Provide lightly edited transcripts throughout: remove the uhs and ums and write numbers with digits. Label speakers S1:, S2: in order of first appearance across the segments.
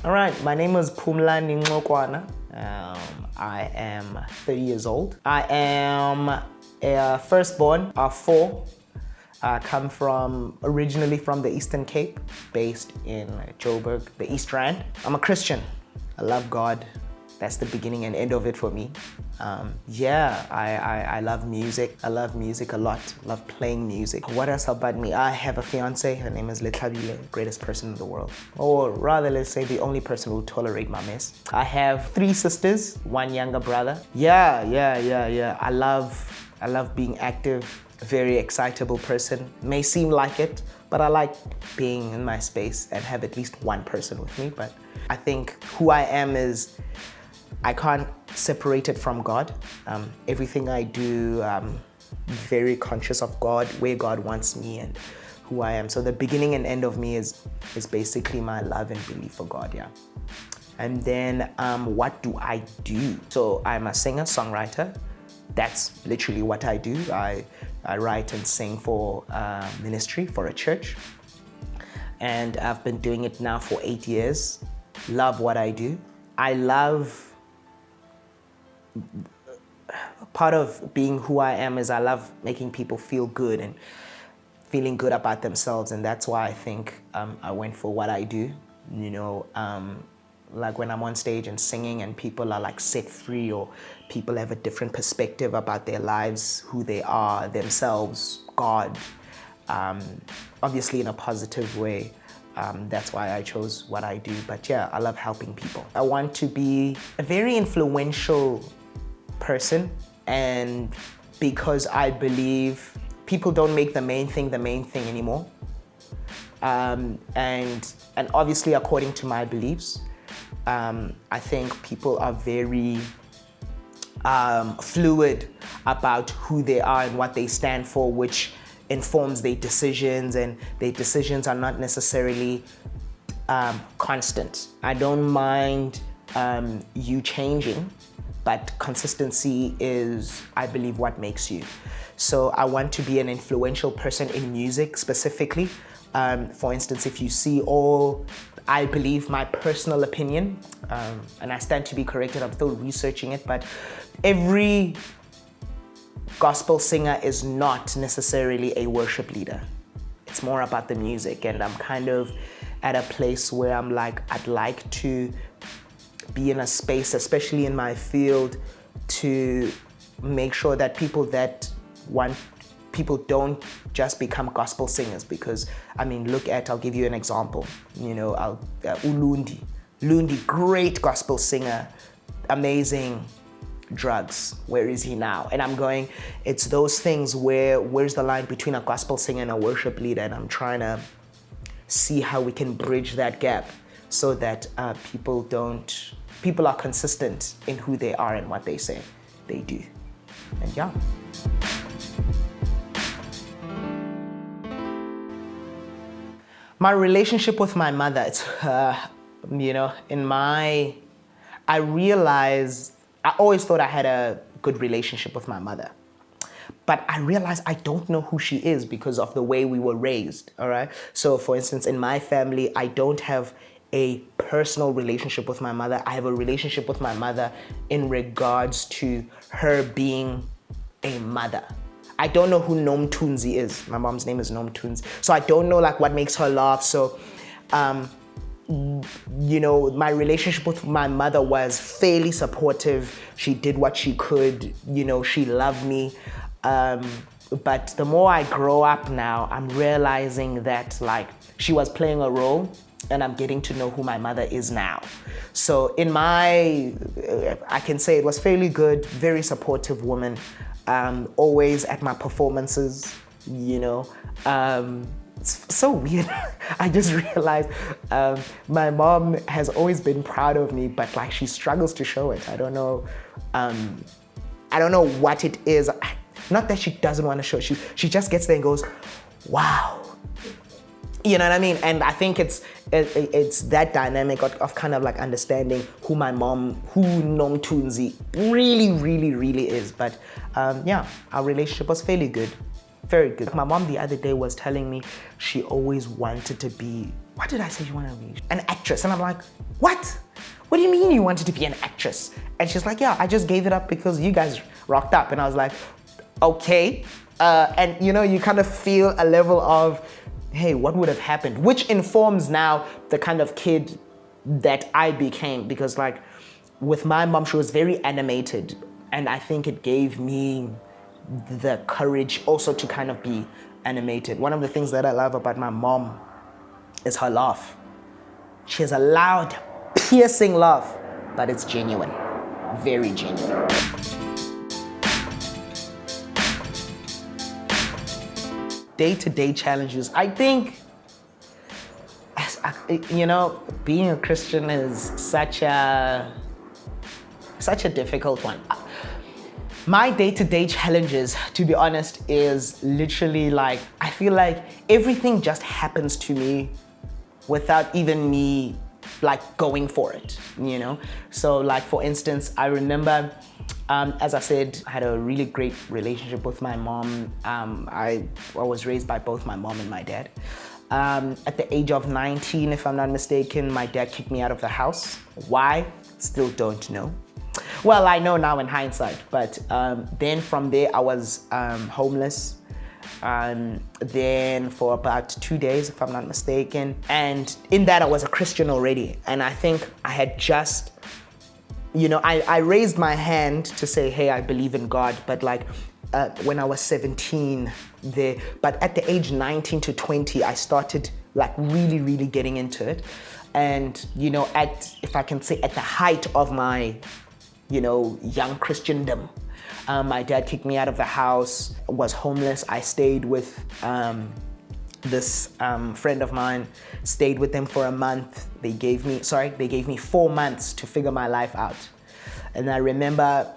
S1: All right, my name is Pumlani. I am 30 years old. I am a firstborn of 4. I come originally from the Eastern Cape, based in Joburg, the East Rand. I'm a Christian. I love God. That's the beginning and end of it for me. I love music. I love music a lot. Love playing music. What else about me? I have a fiance. Her name is Lethabile, greatest person in the world. Or rather, let's say the only person who will tolerate my mess. I have 3 sisters, 1 younger brother. I love being active. A very excitable person. May seem like it, but I like being in my space and have at least one person with me. But I think who I am is, I can't separate it from God. Everything I do, I'm very conscious of God, where God wants me and who I am. So the beginning and end of me is basically my love and belief for God, yeah. And then what do I do? So I'm a singer, songwriter. That's literally what I do. I write and sing for ministry, for a church. And I've been doing it now for 8 years. Love what I do. I love, part of being who I am is I love making people feel good and feeling good about themselves. And that's why I think I went for what I do. You know, like when I'm on stage and singing and people are like set free, or people have a different perspective about their lives, who they are, themselves, God, obviously in a positive way. That's why I chose what I do. But yeah, I love helping people. I want to be a very influential person, and because I believe people don't make the main thing anymore. And obviously according to my beliefs, I think people are very fluid about who they are and what they stand for, which informs their decisions, and their decisions are not necessarily constant. I don't mind you changing, but consistency is, I believe, what makes you. So I want to be an influential person in music specifically. For instance, if you see I believe my personal opinion, and I stand to be corrected, I'm still researching it, but every gospel singer is not necessarily a worship leader. It's more about the music, and I'm kind of at a place where I'm like, I'd like to be in a space, especially in my field, to make sure that people don't just become gospel singers. Because, I mean, I'll give you an example. You know, Lundi, great gospel singer, amazing, drugs. Where is he now? And I'm going, it's those things where's the line between a gospel singer and a worship leader? And I'm trying to see how we can bridge that gap so that people are consistent in who they are and what they say they do. And yeah. My relationship with my mother, it's, I realized, I always thought I had a good relationship with my mother. But I realized I don't know who she is because of the way we were raised, all right? So for instance, in my family, I don't have a personal relationship with my mother. I have a relationship with my mother in regards to her being a mother. I don't know who Nomtunzi is. My mom's name is Nomtunzi. So I don't know like what makes her laugh. So, my relationship with my mother was fairly supportive. She did what she could, she loved me. But the more I grow up now, I'm realizing that like she was playing a role, and I'm getting to know who my mother is now. So I can say it was fairly good, very supportive woman. Always at my performances, it's so weird. I just realized my mom has always been proud of me, but like she struggles to show it. I don't know what it is. Not that she doesn't want to show it. She just gets there and goes, wow. You know what I mean? And I think it's that dynamic of kind of like understanding who my mom, who Nomtunzi really, really, really is. But our relationship was fairly good, very good. My mom the other day was telling me she always wanted to be what did I say you want to be? An actress. And I'm like, what? What do you mean you wanted to be an actress? And she's like, yeah, I just gave it up because you guys rocked up. And I was like, okay. And you know, you kind of feel a level of, hey, what would have happened? Which informs now the kind of kid that I became, because like with my mom, she was very animated. And I think it gave me the courage also to kind of be animated. One of the things that I love about my mom is her laugh. She has a loud, piercing laugh, but it's genuine, very genuine. Day-to-day challenges. I think, you know, being a Christian is such a difficult one. My day-to-day challenges, to be honest, is literally like, I feel like everything just happens to me without even me like going for it, you know? So like, for instance, I remember, as I said, I had a really great relationship with my mom. I was raised by both my mom and my dad. At the age of 19, if I'm not mistaken, my dad kicked me out of the house. Why? Still don't know. Well, I know now in hindsight, but then from there I was homeless. Then for about 2 days, if I'm not mistaken. And in that I was a Christian already. And I think I had just, you know, I raised my hand to say, hey, I believe in God, but like when I was 17 there, but at the age 19 to 20, I started like really getting into it. And, you know, if I can say at the height of my, you know, young Christendom, my dad kicked me out of the house, was homeless. I stayed with this friend of mine, stayed with them for a month. They gave me 4 months to figure my life out. And I remember,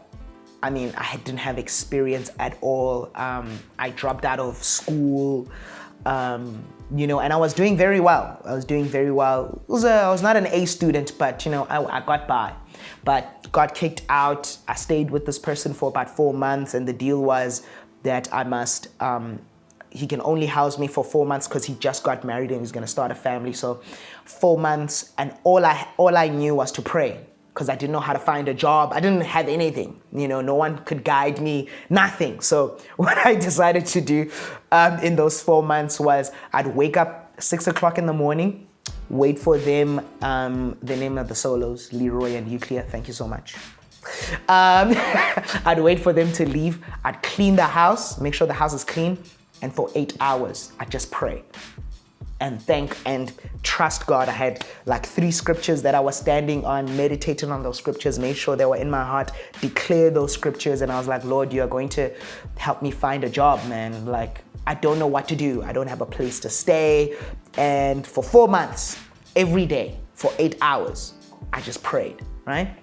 S1: I mean, I didn't have experience at all. I dropped out of school, you know, and I was doing very well. I was not an A student, but, you know, I got by. But got kicked out. I stayed with this person for about 4 months, and the deal was that I must, he can only house me for 4 months because he just got married and he's gonna start a family. So 4 months, and all I knew was to pray, because I didn't know how to find a job. I didn't have anything, you know, no one could guide me, nothing. So what I decided to do in those 4 months was I'd wake up 6 o'clock in the morning, wait for them, the name of the solos, Leroy and Euclid, thank you so much. I'd wait for them to leave. I'd clean the house, make sure the house is clean, and for 8 hours, I'd just pray and thank and trust God. I had like 3 scriptures that I was standing on, meditating on those scriptures, made sure they were in my heart, declare those scriptures, and I was like, Lord, you are going to help me find a job, man. Like, I don't know what to do. I don't have a place to stay. And for 4 months, every day, for 8 hours, I just prayed, right?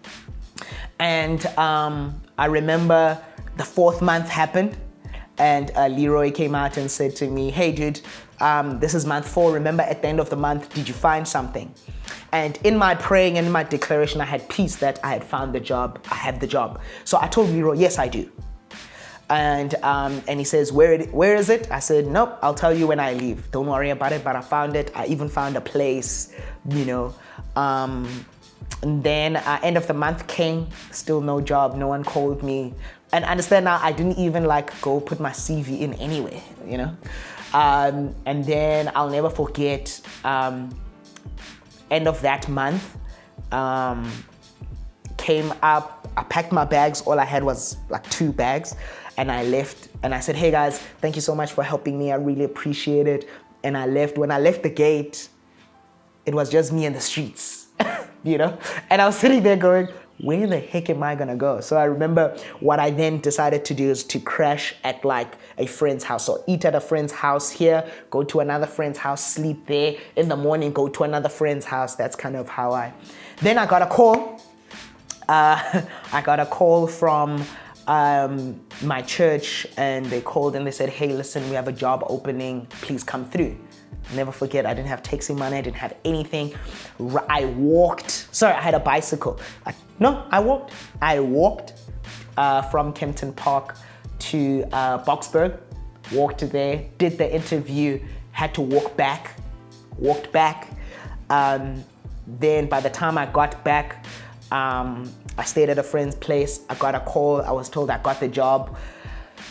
S1: And I remember the 4th month happened, and Leroy came out and said to me, hey dude, this is month 4. Remember at the end of the month, did you find something? And in my praying and in my declaration, I had peace that I had found the job, I had the job. So I told Leroy, yes, I do. And he says, where is it? I said, nope, I'll tell you when I leave. Don't worry about it, but I found it. I even found a place, you know. And then end of the month came, still no job, no one called me. And understand now, I didn't even like go put my CV in anywhere, you know. And then I'll never forget, end of that month, came up, I packed my bags, all I had was like 2 bags. And I left and I said, hey guys, thank you so much for helping me. I really appreciate it. And I left. When I left the gate, it was just me in the streets, you know? And I was sitting there going, where the heck am I gonna go? So I remember what I then decided to do is to crash at like a friend's house. So eat at a friend's house here, go to another friend's house, sleep there. In the morning, go to another friend's house. That's kind of how Then I got a call. I got a call from my church, and they called and they said, hey, listen, we have a job opening, please come through. I'll never forget, I didn't have taxi money, I didn't have anything. I had a bicycle. I walked from Kempton Park to Boksburg, walked there, did the interview, had to walk back walked back. Then by the time I got back, I stayed at a friend's place. I got a call. I was told I got the job.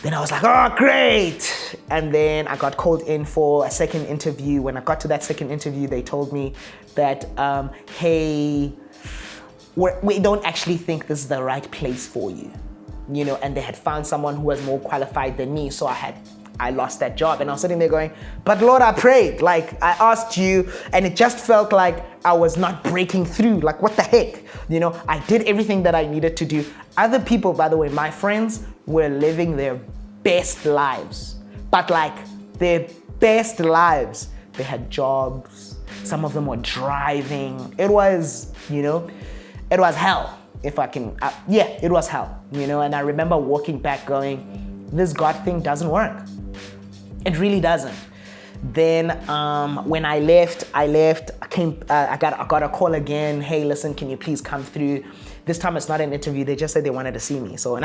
S1: Then I was like, oh, great. And then I got called in for a second interview. When I got to that second interview, they told me that, hey, we don't actually think this is the right place for you. You know, and they had found someone who was more qualified than me. So I lost that job. And I was sitting there going, but Lord, I prayed. Like, I asked you, and it just felt like I was not breaking through. Like, what the heck? You know, I did everything that I needed to do. Other people, by the way, my friends were living their best lives. But like, their best lives. They had jobs. Some of them were driving. It was, you know, it was hell. If I can, it was hell. You know, and I remember walking back going, this God thing doesn't work. It really doesn't. Then when I left, I got a call again. Hey, listen, can you please come through? This time it's not an interview. They just said they wanted to see me. So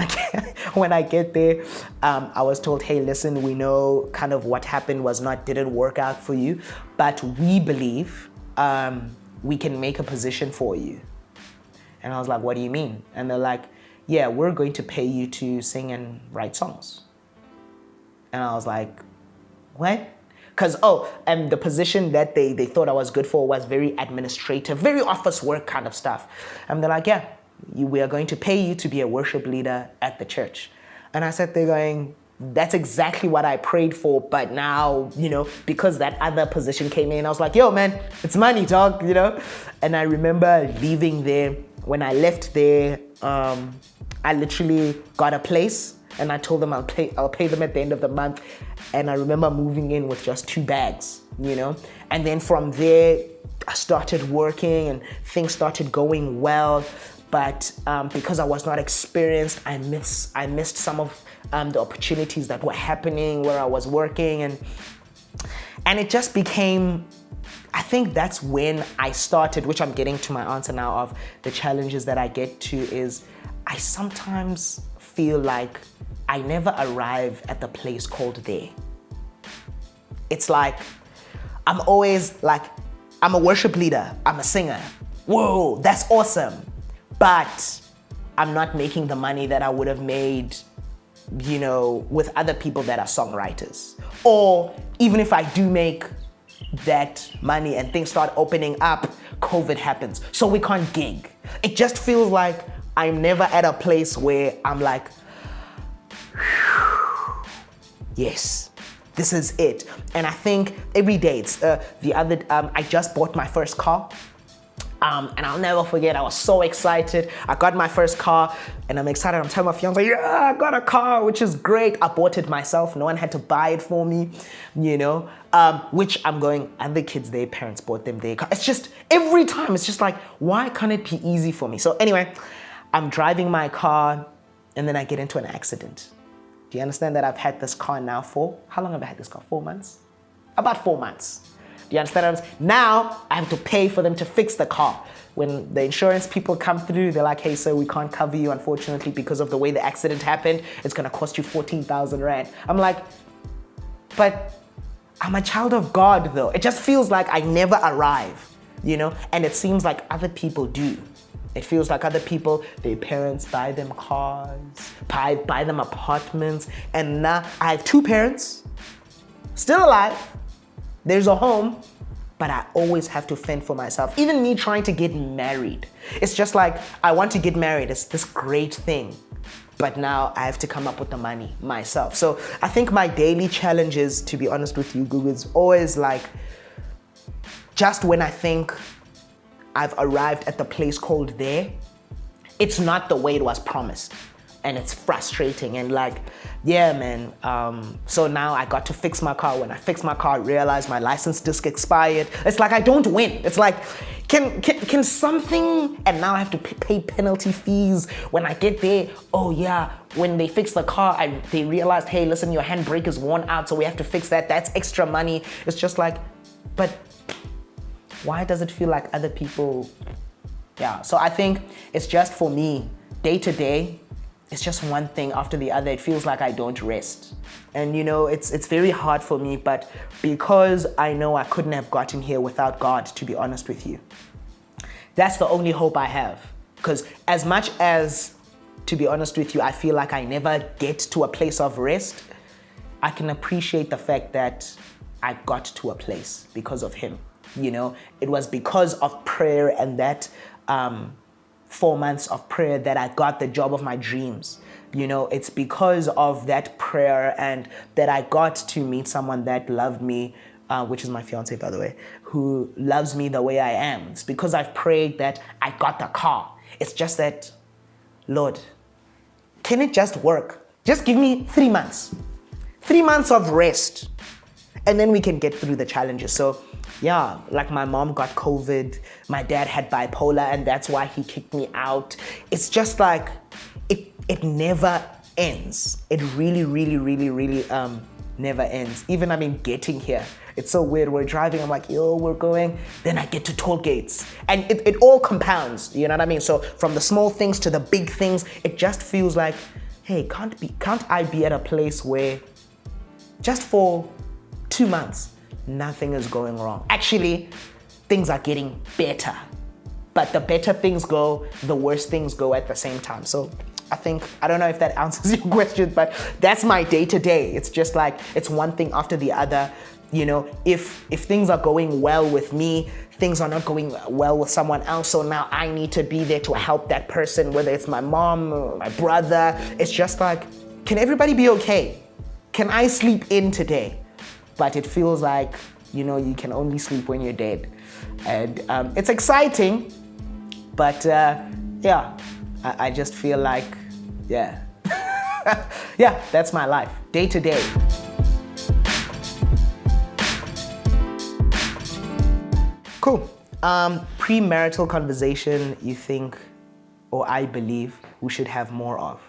S1: when I get there, I was told, hey, listen, we know kind of what happened didn't work out for you, but we believe we can make a position for you. And I was like, what do you mean? And they're like, yeah, we're going to pay you to sing and write songs. And I was like, what? Because, and the position that they thought I was good for was very administrative, very office work kind of stuff. And they're like, yeah, we are going to pay you to be a worship leader at the church. And I sat there going, that's exactly what I prayed for. But now, you know, because that other position came in, I was like, yo, man, it's money, dog, you know? And I remember leaving there. When I left there, I literally got a place. And I told them I'll pay them at the end of the month. And I remember moving in with just 2 bags, you know? And then from there, I started working and things started going well. But because I was not experienced, I missed some of the opportunities that were happening where I was working. And it just became, I think that's when I started, which I'm getting to my answer now of the challenges that I get to is I sometimes feel like I never arrive at the place called there. It's like, I'm always like, I'm a worship leader, I'm a singer. Whoa, that's awesome. But I'm not making the money that I would have made, you know, with other people that are songwriters. Or even if I do make that money and things start opening up, COVID happens. So we can't gig. It just feels like I'm never at a place where I'm like, yes, this is it. And I think every day, it's I just bought my first car. And I'll never forget, I was so excited. I got my first car and I'm excited. I'm telling my fiance, yeah, I got a car, which is great. I bought it myself. No one had to buy it for me, you know, which I'm going, other kids, their parents bought them their car. It's just, every time, it's just like, why can't it be easy for me? So anyway, I'm driving my car and then I get into an accident. Do you understand that I've had this car now for, how long have I had this car? 4 months? About 4 months. Do you understand? Now I have to pay for them to fix the car. When the insurance people come through, they're like, hey, sir, we can't cover you, unfortunately, because of the way the accident happened. It's gonna cost you 14,000 Rand. I'm like, but I'm a child of God though. It just feels like I never arrive, you know? And it seems like other people do. It feels like other people, their parents buy them cars, buy them apartments. And now I have 2 parents, still alive. There's a home, but I always have to fend for myself. Even me trying to get married. It's just like, I want to get married. It's this great thing. But now I have to come up with the money myself. So I think my daily challenges, to be honest with you, Google, is always like, just when I think I've arrived at the place called there, it's not the way it was promised. And it's frustrating and like, yeah, man. So now I got to fix my car. When I fixed my car, I realized my license disc expired. It's like I don't win. It's like, can something, and now I have to pay penalty fees when I get there. Oh yeah, when they fix the car, they realized, hey, listen, your handbrake is worn out, so we have to fix that. That's extra money. It's just like, but why does it feel like other people, yeah. So I think it's just for me, day to day, it's just one thing after the other. It feels like I don't rest. And it's very hard for me, but because I know I couldn't have gotten here without God, to be honest with you. That's the only hope I have. Because as much as, to be honest with you, I feel like I never get to a place of rest, I can appreciate the fact that I got to a place because of him. It was because of prayer and that 4 months of prayer that I got the job of my dreams. It's because of that prayer and that I got to meet someone that loved me, which is my fiance, by the way, who loves me the way I am. It's because I've prayed that I got the car. It's just that, Lord, can it just work? Just give me 3 months. 3 months of rest. And then we can get through the challenges. So yeah, like my mom got COVID, my dad had bipolar, and that's why he kicked me out. It's just like, it never ends. It really, really, really, really never ends. Even getting here, it's so weird. We're driving, I'm like, yo, we're going. Then I get to toll gates. And it all compounds, you know what I mean? So from the small things to the big things, it just feels like, hey, can't I be at a place where just for 2 months, nothing is going wrong? Actually, things are getting better. But the better things go, the worse things go at the same time. So I don't know if that answers your question, but that's my day-to-day. It's just like, it's one thing after the other. If things are going well with me, things are not going well with someone else. So now I need to be there to help that person, whether it's my mom or my brother. It's just like, can everybody be okay? Can I sleep in today? But it feels like, you can only sleep when you're dead. And it's exciting, but yeah, I just feel like, yeah. Yeah, that's my life, day to day. Cool. Premarital conversation, you think, or I believe, we should have more of.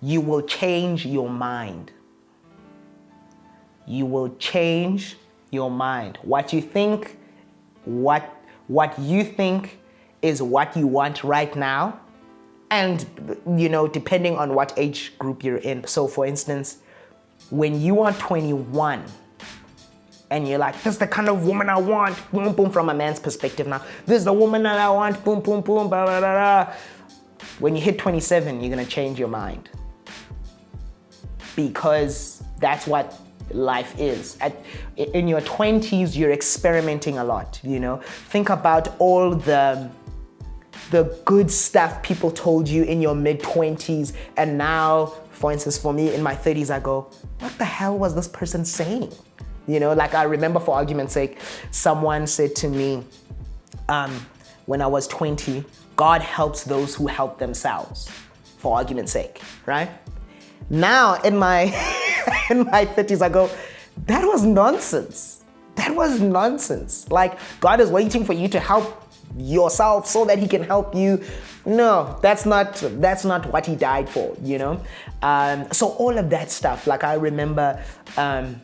S1: You will change your mind. You will change your mind. What you think is what you want right now. And, depending on what age group you're in. So for instance, when you are 21 and you're like, this is the kind of woman I want, boom, boom, from a man's perspective now. This is the woman that I want, boom, boom, boom, blah, blah, blah, blah. When you hit 27, you're gonna change your mind. Because that's what life is. In your 20s, you're experimenting a lot, Think about all the good stuff people told you in your mid-20s, and now, for instance, for me in my 30s, I go, what the hell was this person saying? Like I remember, for argument's sake, someone said to me when I was 20, God helps those who help themselves, for argument's sake, right? Now in my in my 30s, I go, that was nonsense. That was nonsense. Like, God is waiting for you to help yourself so that he can help you. No, that's not what he died for, So all of that stuff, like I remember, and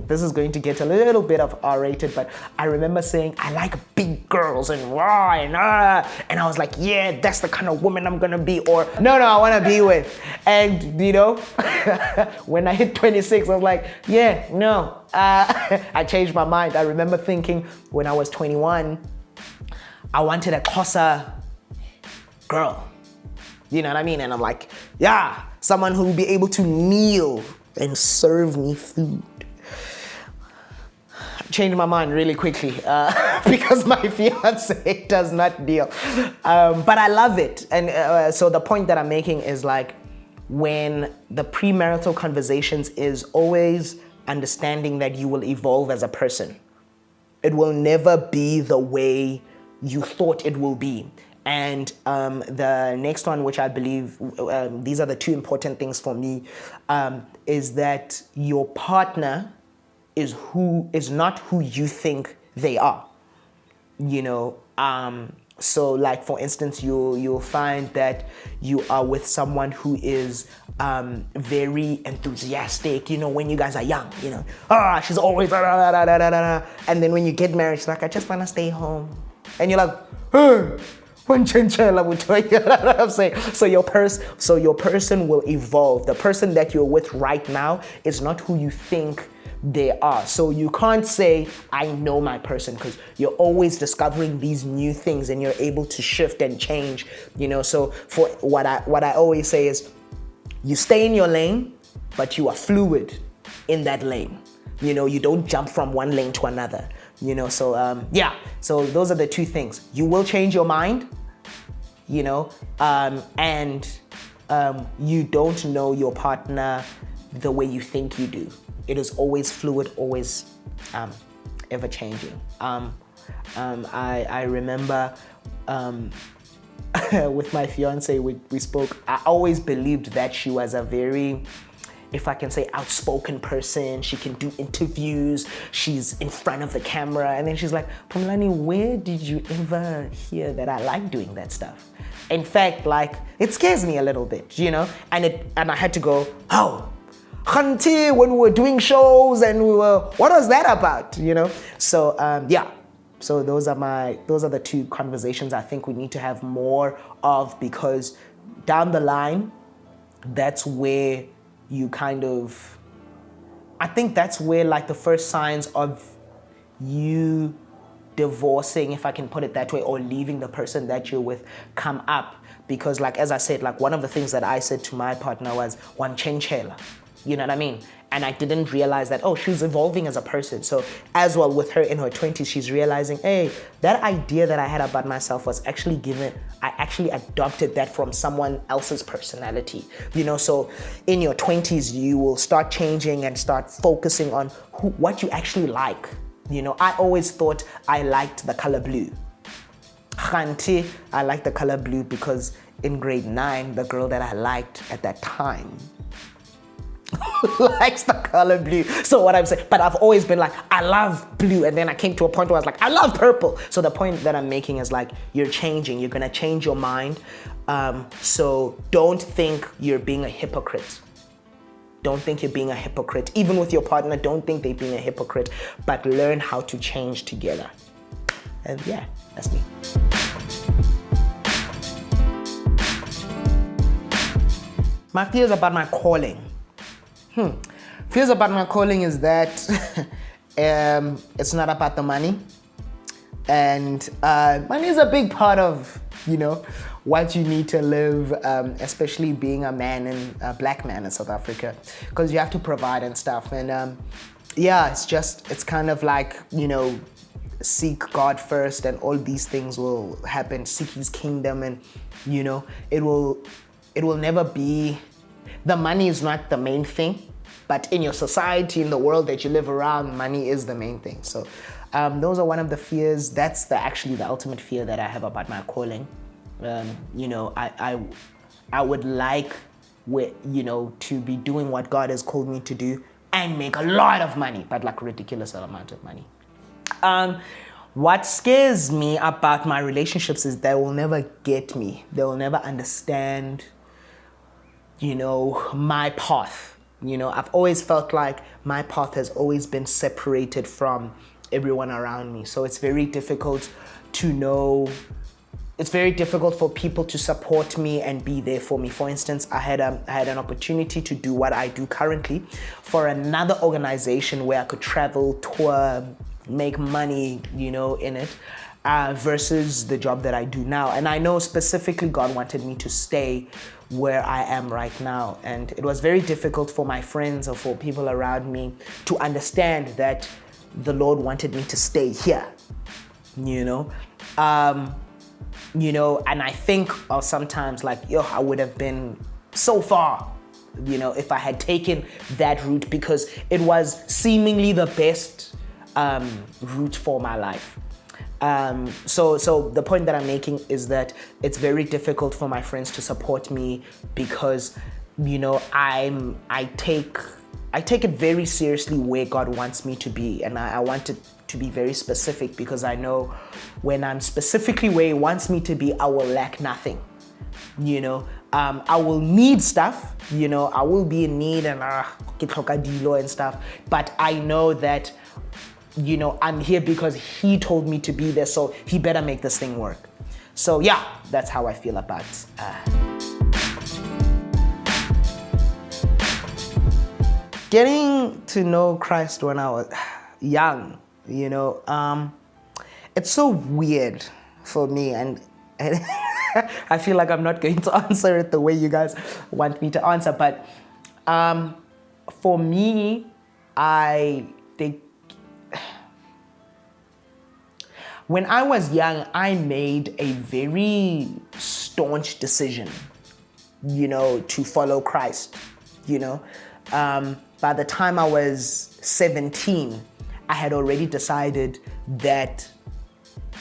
S1: this is going to get a little bit of R-rated, but I remember saying, I like big girls and raw and I was like, yeah, that's the kind of woman I'm gonna be, or no, I wanna be with. And when I hit 26, I was like, yeah, no, I changed my mind. I remember thinking when I was 21, I wanted a Xhosa girl. You know what I mean? And I'm like, yeah, someone who will be able to kneel and serve me food. I changed my mind really quickly because my fiance does not kneel. But I love it. And so the point that I'm making is like, when the premarital conversations is always understanding that you will evolve as a person. It will never be the way you thought it will be. And the next one, which I believe, these are the two important things for me, is that your partner is not who you think they are. So like, for instance, you'll find that you are with someone who is very enthusiastic, when you guys are young, she's always da, da, da, da, da. And then when you get married, she's like, I just want to stay home. And you're like, hey, I'm saying. So your person will evolve. The person that you're with right now is not who you think they are. So you can't say, I know my person, because you're always discovering these new things and you're able to shift and change, So for what I always say is, you stay in your lane, but you are fluid in that lane. You don't jump from one lane to another, So so those are the two things. You will change your mind, and you don't know your partner the way you think you do. It is always fluid, always ever changing. I remember with my fiance, we spoke. I always believed that she was a very, if I can say, outspoken person. She can do interviews. She's in front of the camera. And then she's like, Pumlani, where did you ever hear that I like doing that stuff? In fact, it scares me a little bit, And I had to go, oh, Khanti, when we were doing shows and what was that about, So, So those are the two conversations I think we need to have more of, because down the line, that's where you I think that's where the first signs of you divorcing, if I can put it that way, or leaving the person that you're with come up. Because as I said, one of the things that I said to my partner was, one chenchela. You know what I mean? And I didn't realize that, she's evolving as a person. So as well with her in her 20s, she's realizing, hey, that idea that I had about myself was actually I actually adopted that from someone else's personality. So in your 20s, you will start changing and start focusing on what you actually like. I always thought I liked the color blue. Khanti, I liked the color blue because in grade 9, the girl that I liked at that time likes the color blue. So what I'm saying, but I've always been I love blue, and then I came to a point where I was I love purple. So the point that I'm making is you're changing, you're gonna change your mind. So don't think you're being a hypocrite. Don't think you're being a hypocrite. Even with your partner, don't think they're being a hypocrite, but learn how to change together. And yeah, that's me. My fears about my calling. Fears about my calling is that it's not about the money. And money is a big part of, what you need to live, especially being a man and a black man in South Africa, because you have to provide and stuff. And it's kind of seek God first and all these things will happen. Seek his kingdom, and, it will never be, the money is not the main thing. But in your society, in the world that you live around, money is the main thing. So those are one of the fears. That's actually the ultimate fear that I have about my calling. I would like, to be doing what God has called me to do and make a lot of money, but a ridiculous amount of money. What scares me about my relationships is they will never get me. They will never understand, my path. I've always felt like my path has always been separated from everyone around me. So it's very difficult to know, it's very difficult for people to support me and be there for me. For instance, I had an opportunity to do what I do currently for another organization where I could travel, tour, make money, in it, versus the job that I do now. And I know specifically God wanted me to stay where I am right now. And it was very difficult for my friends or for people around me to understand that the Lord wanted me to stay here, and I think sometimes I would have been so far, if I had taken that route, because it was seemingly the best route for my life. So the point that I'm making is that it's very difficult for my friends to support me because, I take it very seriously where God wants me to be, and I want it to be very specific because I know when I'm specifically where He wants me to be, I will lack nothing. I will need stuff, I will be in need and stuff, but I know that I'm here because He told me to be there, so He better make this thing work. So yeah, that's how I feel about getting to know Christ when I was young. It's so weird for me, and I feel like I'm not going to answer it the way you guys want me to answer. But for me, when I was young, I made a very staunch decision, to follow Christ. By the time I was 17, I had already decided that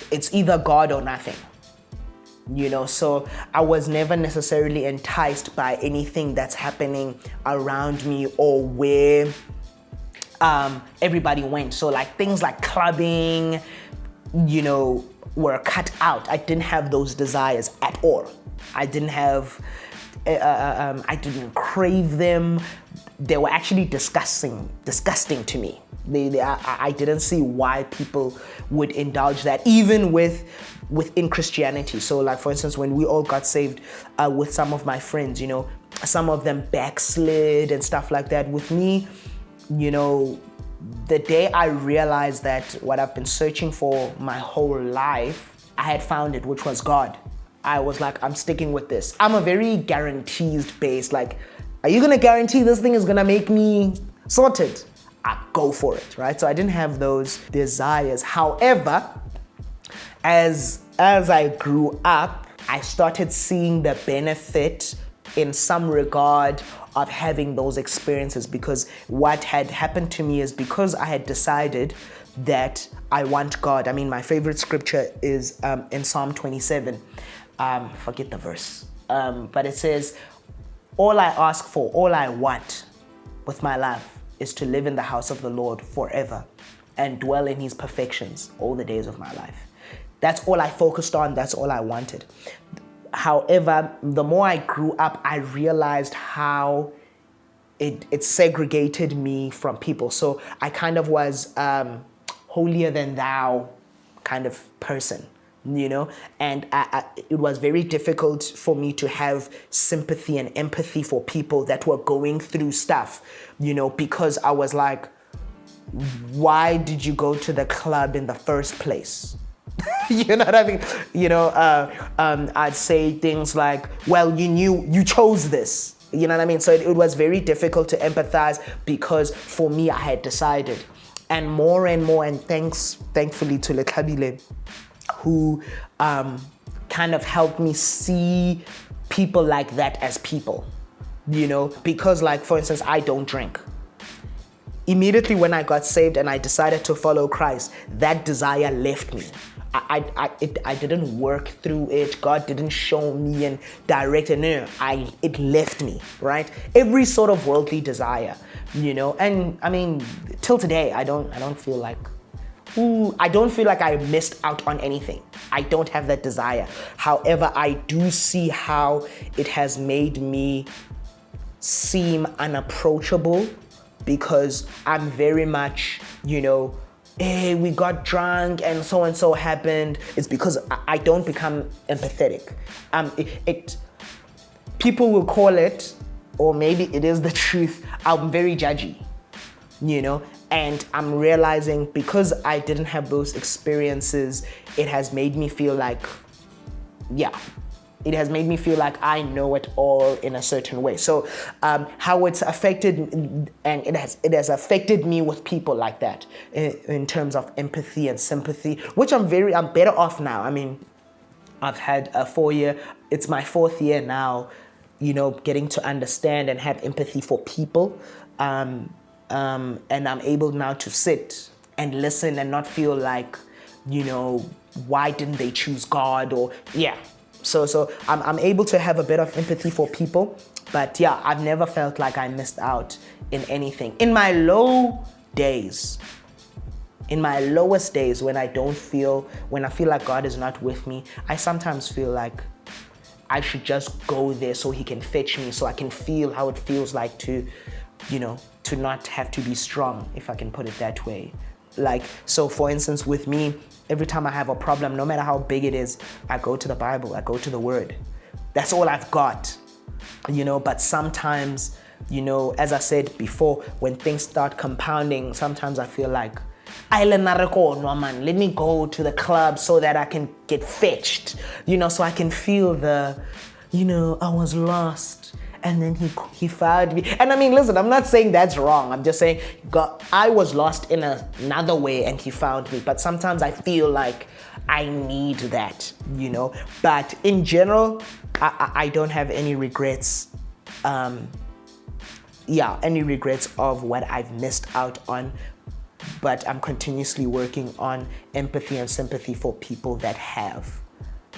S1: it's either God or nothing. So I was never necessarily enticed by anything that's happening around me or where everybody went. So like things like clubbing, were cut out. I didn't have those desires at all. I didn't crave them. They were actually disgusting to me. I didn't see why people would indulge that, even within Christianity. So like, for instance, when we all got saved with some of my friends, some of them backslid and stuff like that. With me, the day I realized that what I've been searching for my whole life, I had found it, which was God. I was like, I'm sticking with this. I'm a very guarantees based, like, are you gonna guarantee this thing is gonna make me sorted? I go for it, right? So I didn't have those desires. However, as I grew up, I started seeing the benefit in some regard of having those experiences, because what had happened to me is because I had decided that I want God. I mean, my favorite scripture is in Psalm 27. Forget the verse, but it says, all I ask for, all I want with my life is to live in the house of the Lord forever and dwell in his perfections all the days of my life. That's all I focused on. That's all I wanted. However, the more I grew up, I realized how it segregated me from people. So I kind of was holier than thou kind of person, and it was very difficult for me to have sympathy and empathy for people that were going through stuff, because I was like, why did you go to the club in the first place? You know what I mean? I'd say things like, well, you chose this. You know what I mean? So it was very difficult to empathize, because for me, I had decided. And more, and thankfully to Lekhabile, who kind of helped me see people like that as people, because like, for instance, I don't drink. Immediately when I got saved and I decided to follow Christ, that desire left me. I didn't work through it. God didn't show me and direct it. No, it left me, right? Every sort of worldly desire, and I mean, till today, I don't feel like, I don't feel like I missed out on anything. I don't have that desire. However, I do see how it has made me seem unapproachable, because I'm very much, hey, we got drunk and so happened. It's because I don't become empathetic. People will call it, or maybe it is the truth, I'm very judgy, and I'm realizing because I didn't have those experiences, it has made me feel like, it has made me feel like I know it all in a certain way. So how it's affected, and it has affected me with people like that in terms of empathy and sympathy, which I'm better off now. I mean, I've had a 4-year, it's my 4th year now, getting to understand and have empathy for people. And I'm able now to sit and listen and not feel like, why didn't they choose God, or So I'm able to have a bit of empathy for people, but I've never felt like I missed out in anything. In my lowest days, when I feel like God is not with me, I sometimes feel like I should just go there so he can fetch me, so I can feel how it feels like to not have to be strong, if I can put it that way. Like, so for instance, with me, every time I have a problem, no matter how big it is, I go to the Bible, I go to the Word. That's all I've got, but sometimes, as I said before, when things start compounding, sometimes I feel like, let me go to the club so that I can get fetched, so I can feel the, I was lost and then he found me. And I mean, listen, I'm not saying that's wrong. I'm just saying, God, I was lost in another way and he found me. But sometimes I feel like I need that, But in general, I don't have any regrets. Any regrets of what I've missed out on. But I'm continuously working on empathy and sympathy for people that have.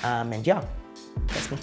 S1: That's me.